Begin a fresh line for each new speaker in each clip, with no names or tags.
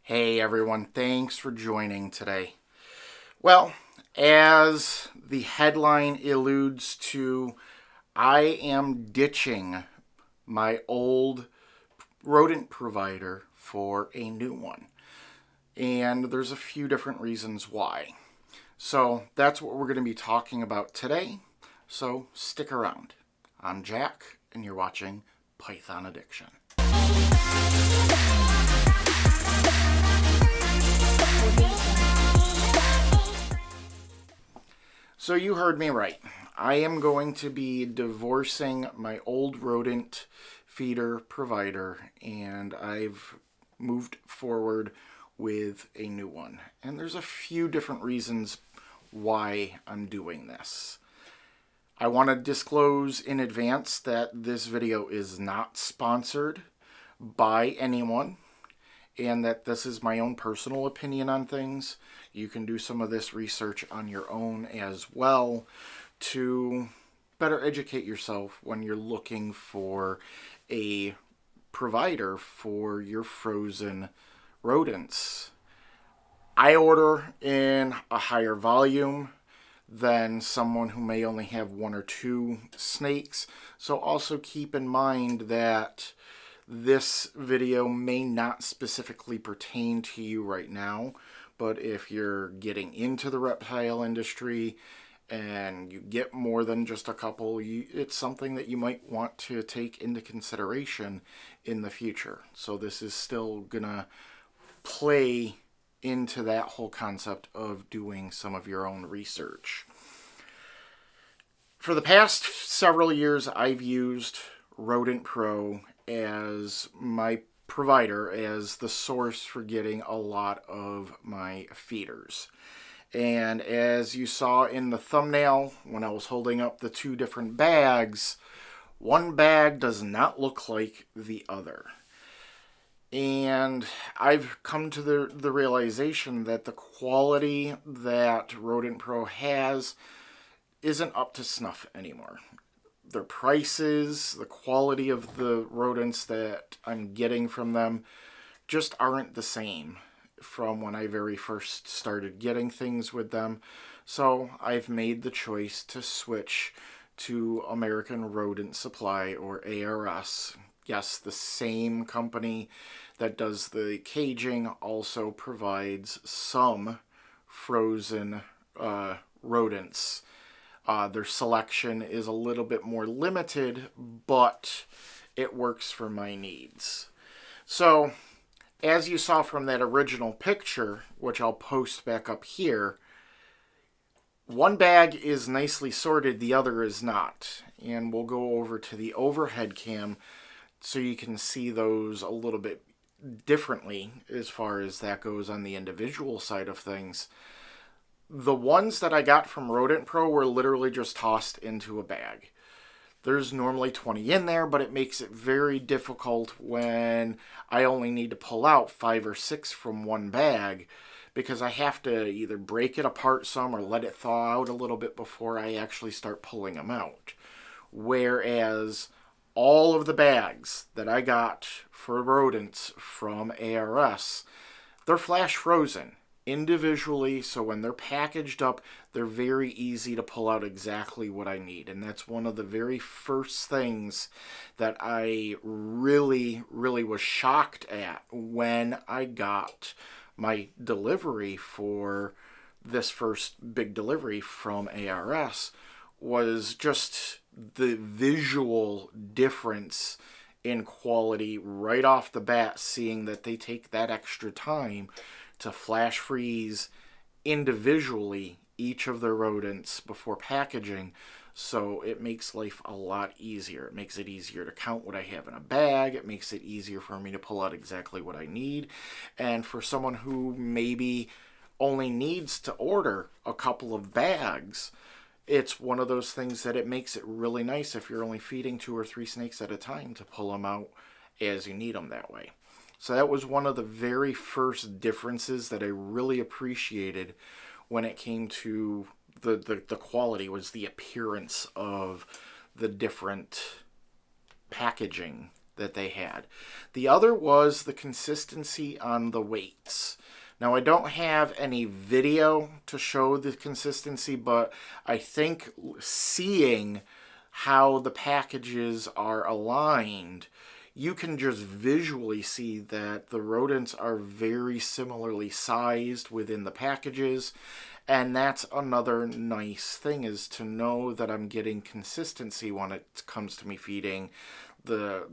Hey everyone, thanks for joining today. Well, as the headline alludes to, I am ditching my old rodent provider for a new one. And there's a few different reasons why. So that's what we're going to be talking about today. So stick around. I'm Jack, and you're watching Python Addiction. So you heard me right. I am going to be divorcing my old rodent feeder provider, and I've moved forward with a new one. And there's a few different reasons why I'm doing this. I want to disclose in advance that this video is not sponsored by anyone, and that this is my own personal opinion on things. You can do some of this research on your own as well to better educate yourself when you're looking for a provider for your frozen rodents. I order in a higher volume than someone who may only have one or two snakes. So also keep in mind that this video may not specifically pertain to you right now, but if you're getting into the reptile industry and you get more than just a couple, it's something that you might want to take into consideration in the future. So this is still gonna play into that whole concept of doing some of your own research. For the past several years, I've used Rodent Pro as my provider, as the source for getting a lot of my feeders. And as you saw in the thumbnail when I was holding up the two different bags, one bag does not look like the other. And I've come to the realization that the quality that Rodent Pro has isn't up to snuff anymore. Their prices, the quality of the rodents that I'm getting from them just aren't the same from when I very first started getting things with them. So I've made the choice to switch to American Rodent Supply, or ARS. Yes, the same company that does the caging also provides some frozen rodents. Their selection is a little bit more limited, but it works for my needs. So, as you saw from that original picture, which I'll post back up here, one bag is nicely sorted, the other is not. And we'll go over to the overhead cam so you can see those a little bit differently as far as that goes on the individual side of things. The ones that I got from Rodent Pro were literally just tossed into a bag. There's normally 20 in there, but it makes it very difficult when I only need to pull out 5 or 6 from one bag, because I have to either break it apart some or let it thaw out a little bit before I actually start pulling them out. Whereas all of the bags that I got for rodents from ARS, they're flash frozen individually, so when they're packaged up, they're very easy to pull out exactly what I need. And that's one of the very first things that I really was shocked at when I got my delivery for this first big delivery from ARS, was just the visual difference in quality right off the bat, seeing that they take that extra time to flash freeze individually each of the rodents before packaging. So it makes life a lot easier. It makes it easier to count what I have in a bag. It makes it easier for me to pull out exactly what I need. And for someone who maybe only needs to order a couple of bags, it's one of those things that it makes it really nice if you're only feeding 2 or 3 snakes at a time to pull them out as you need them that way. So that was one of the very first differences that I really appreciated when it came to the quality, was the appearance of the different packaging that they had. The other was the consistency on the weights. Now, I don't have any video to show the consistency, but I think seeing how the packages are aligned, you can just visually see that the rodents are very similarly sized within the packages. And that's another nice thing, is to know that I'm getting consistency when it comes to me feeding the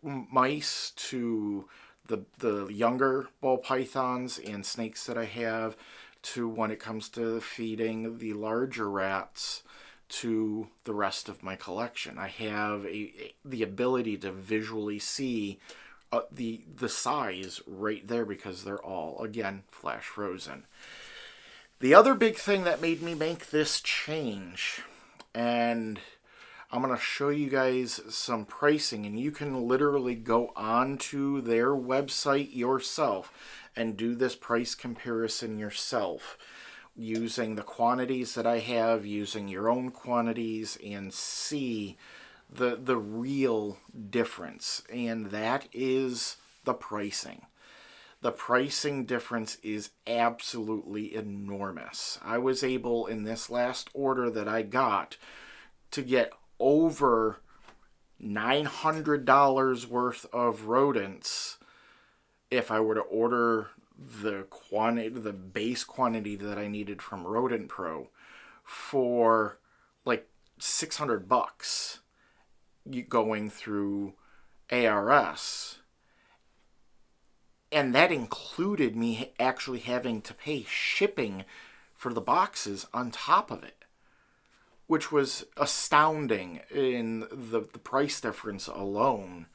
mice to the younger ball pythons and snakes that I have, to when it comes to feeding the larger rats to the rest of my collection. I have the ability to visually see the size right there, because they're all, again, flash frozen. The other big thing that made me make this change, and I'm going to show you guys some pricing, and you can literally go onto their website yourself and do this price comparison yourself, using the quantities that I have, using your own quantities, and see the real difference. And that is the pricing. The pricing difference is absolutely enormous. I was able, in this last order that I got, to get over $900 worth of rodents if I were to order the base quantity that I needed from Rodent Pro for like $600 going through ARS. And that included me actually having to pay shipping for the boxes on top of it, which was astounding in the price difference alone,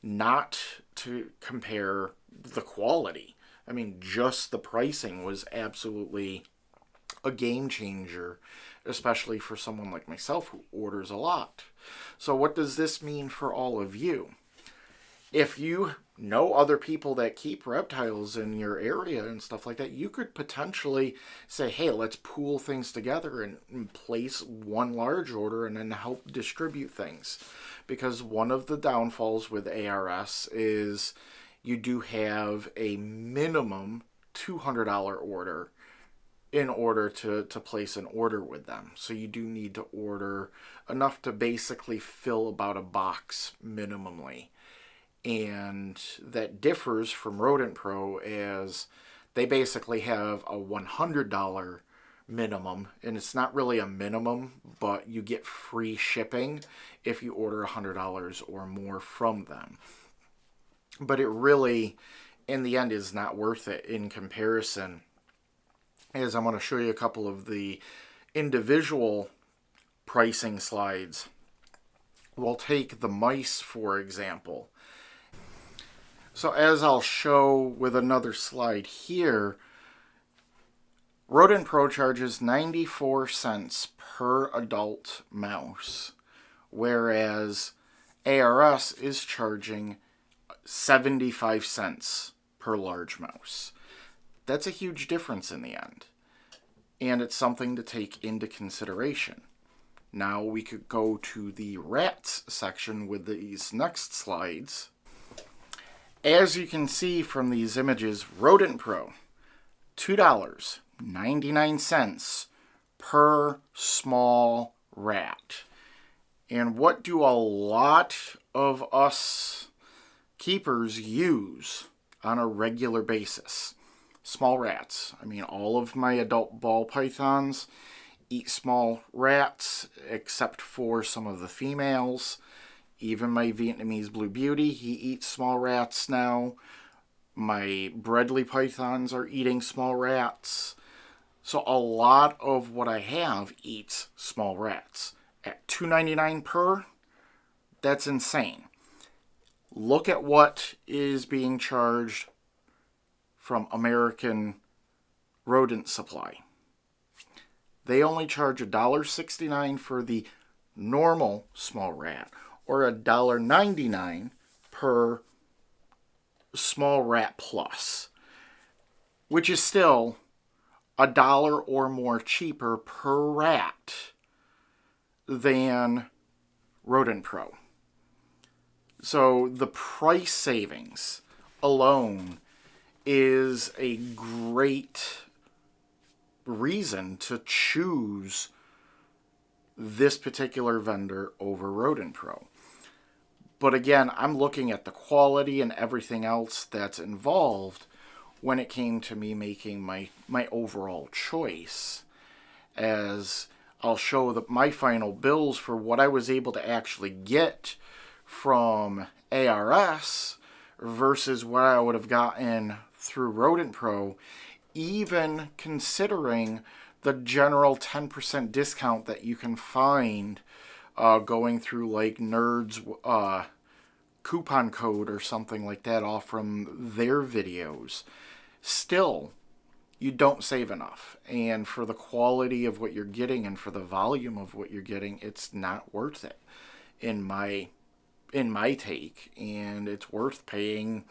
not to compare the quality. I mean, just the pricing was absolutely a game changer, especially for someone like myself who orders a lot. So what does this mean for all of you? If you know other people that keep reptiles in your area and stuff like that, you could potentially say, hey, let's pool things together and place one large order and then help distribute things. Because one of the downfalls with ARS is you do have a minimum $200 order in order to place an order with them. So you do need to order enough to basically fill about a box minimally. And that differs from Rodent Pro, as they basically have a $100 minimum, and it's not really a minimum, but you get free shipping if you order $100 or more from them. But it really, in the end, is not worth it in comparison, as I'm going to show you a couple of the individual pricing slides. We'll take the mice, for example. So as I'll show with another slide here, Rodent Pro charges 94 cents per adult mouse, whereas ARS is charging 75 cents per large mouse. That's a huge difference in the end, and it's something to take into consideration. Now we could go to the rats section with these next slides. As you can see from these images, Rodent Pro, $2.99 per small rat. And what do a lot of us keepers use on a regular basis? Small rats. I mean, all of my adult ball pythons eat small rats, except for some of the females. Even my Vietnamese Blue Beauty, he eats small rats now. My Bredli pythons are eating small rats. So a lot of what I have eats small rats. At $2.99 per, that's insane. Look at what is being charged from American Rodent Supply. They only charge $1.69 for the normal small rat, or $1.99 per small rat plus, which is still $1 or more cheaper per rat than Rodent Pro. So the price savings alone is a great reason to choose this particular vendor over Rodent Pro. But again, I'm looking at the quality and everything else that's involved when it came to me making my overall choice, as I'll show my final bills for what I was able to actually get from ARS versus what I would have gotten through Rodent Pro, even considering the general 10% discount that you can find going through like Nerds coupon code or something like that off from their videos. Still, you don't save enough. And for the quality of what you're getting and for the volume of what you're getting, it's not worth it in my take. And it's worth paying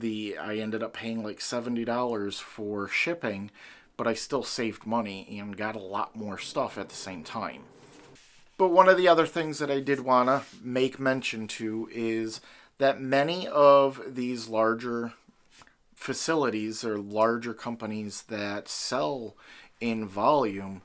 I ended up paying like $70 for shipping, but I still saved money and got a lot more stuff at the same time. But one of the other things that I did want to make mention to is that many of these larger facilities or larger companies that sell in volume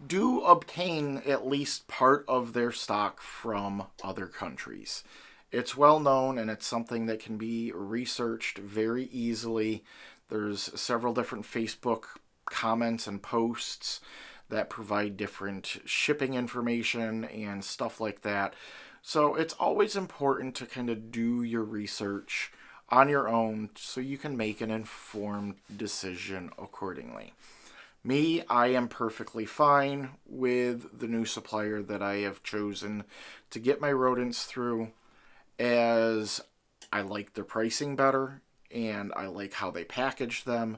do obtain at least part of their stock from other countries. It's well known, and it's something that can be researched very easily. There's several different Facebook comments and posts that provide different shipping information and stuff like that. So it's always important to kind of do your research on your own so you can make an informed decision accordingly. Me, I am perfectly fine with the new supplier that I have chosen to get my rodents through, as I like their pricing better and I like how they package them.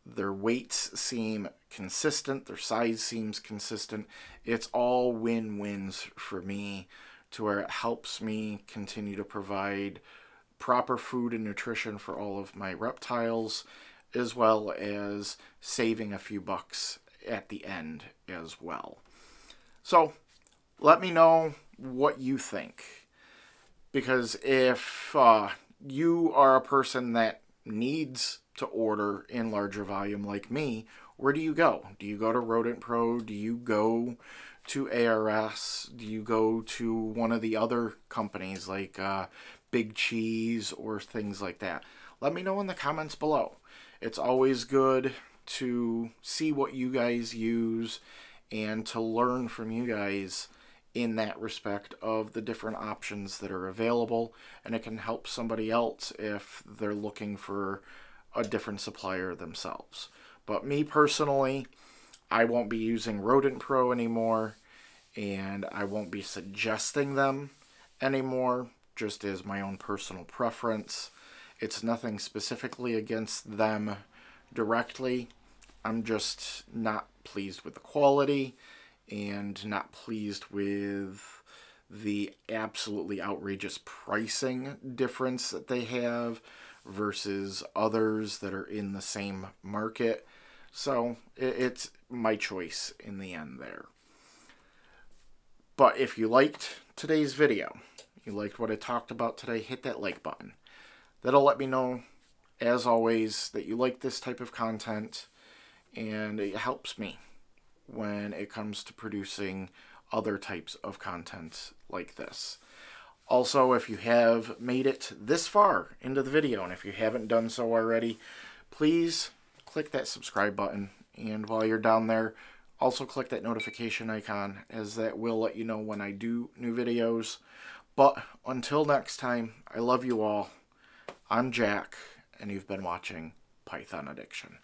Their weights seem consistent. Their size seems consistent. It's all win-wins for me, to where it helps me continue to provide proper food and nutrition for all of my reptiles, as well as saving a few bucks at the end as well. So let me know what you think. Because if you are a person that needs to order in larger volume like me, where do you go? Do you go to Rodent Pro? Do you go to ARS? Do you go to one of the other companies like Big Cheese or things like that? Let me know in the comments below. It's always good to see what you guys use and to learn from you guys in that respect of the different options that are available, and it can help somebody else if they're looking for a different supplier themselves. But me personally, I won't be using Rodent Pro anymore, and I won't be suggesting them anymore, just as my own personal preference. It's nothing specifically against them directly. I'm just not pleased with the quality and not pleased with the absolutely outrageous pricing difference that they have versus others that are in the same market. So it's my choice in the end there. But if you liked today's video, you liked what I talked about today, hit that like button. That'll let me know, as always, that you like this type of content, and it helps me when it comes to producing other types of content like this. Also, if you have made it this far into the video, and if you haven't done so already, please click that subscribe button. And while you're down there, also click that notification icon, as that will let you know when I do new videos. But until next time, I love you all. I'm Jack, and you've been watching Python Addiction.